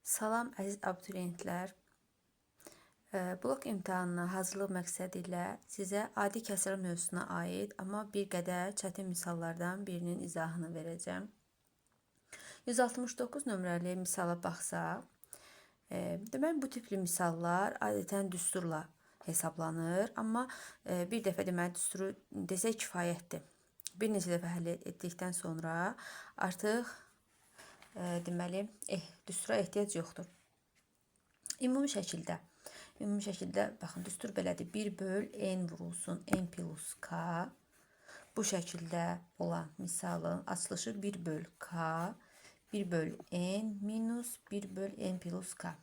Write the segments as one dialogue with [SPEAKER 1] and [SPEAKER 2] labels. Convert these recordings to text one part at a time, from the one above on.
[SPEAKER 1] Salam əziz abituriyentlər. Blok imtahanına hazırlıq məqsədi ilə sizə adi kəsrə mövzusuna aid, amma bir qədər çətin misallardan birinin izahını verəcəm. 169 nömrəli misala baxsaq, deməli bu tipli misallar adətən düsturla hesablanır, amma bir dəfə deməli düsturu desək kifayətdir. Bir neçə dəfə həll etdikdən sonra artıq deməli düstura ehtiyac yoxdur. Ümumi şəkildə baxın, düstur belədir. 1 böl n vurulsun n plus k. Bu şəkildə olan misalın açılışı 1 böl k, 1 böl n minus 1 böl n plus k.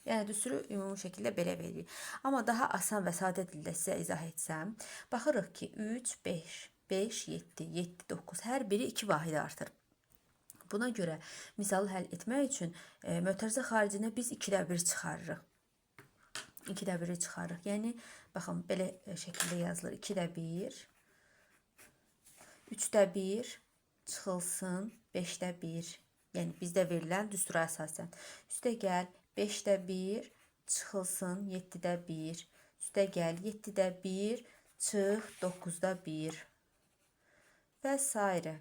[SPEAKER 1] Yəni düsturu ümumi şəkildə belə verir. Amma daha asan və sadə dildə sizə izah etsəm, baxırıq ki 3, 5, 5, 7, 7, 9 hər biri 2 vahid artır. Buna görə misalı həll etmək üçün mötərizə xaricinə biz 2də 1 çıxarırıq. 2də 1'i çıxarırıq. Yəni baxın belə şəkildə yazılır. 2də 1, 3də 1 çıxılsın 5də 1. Yəni bizdə verilən düstura əsasən. Üstə gəl 5də 1 çıxılsın 7də 1. Üstə gəl 7də 1 çıx 9da 1. Və s.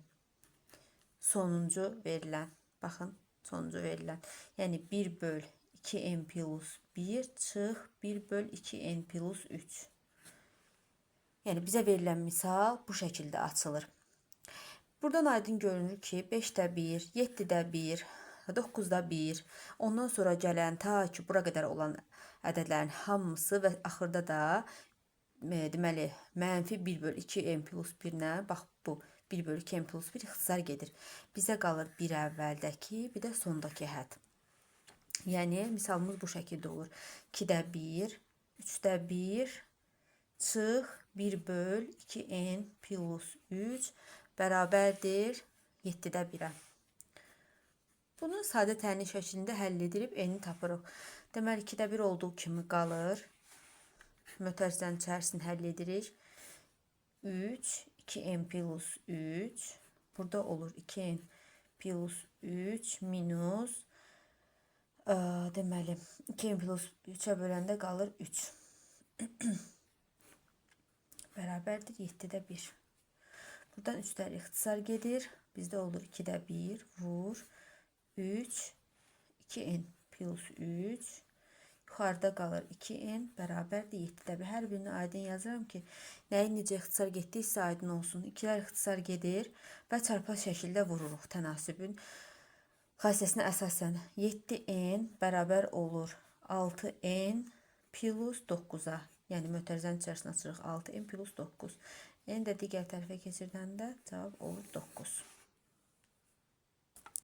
[SPEAKER 1] Sonuncu verilən, baxın, sonuncu verilən. Yəni 1 böl 2n plus 1 çıx 1 böl 2n plus 3. Yəni bizə verilən misal bu şəkildə açılır. Buradan aydın görünür ki 5də 1, 7də 1, 9da 1, ondan sonra gələn ta ki bura qədər olan ədədlərin hamısı və axırda da deməli mənfi 1 böl 2n plus 1-nə bax bu 1 bölü 2n plus 1 ixtisar gedir. Bizə qalır bir əvvəldəki, bir də sondakı hədd. Yəni misalımız bu şəkildə olur. 2də 1, 3də 1 çıx 1 böl 2n plus 3 bərabərdir 7də 1-ə. Bunu sadə təyin şəklində həll edilib n-i tapırıq. Deməli 2də 1 olduğu kimi qalır. Mötərizənin içərisini həll edirik. 3, 2n plus 3. Burada olur 2n plus 3 minus deməli 2n plus 3'ə böləndə qalır 3. Bərabərdir 7də 1. Buradan 3'lər ixtisar gedir. Bizdə olur 2də 1 vur 3 2n plus 3. Yuxarıda qalır 2n bərabərdir 7də 1. Hər birini aydın yazıram ki, nəyin necə ixtisar getdiysə aydın olsun. 2'lər ixtisar gedir və çarpaz şəkildə vururuq tənasübün xassəsinə əsasən. 7n bərabər olur 6n plus 9'a. Yəni mötərizənin içərisini açırıq 6n plus 9. N də digər tərəfə keçirdəndə cavab olur 9.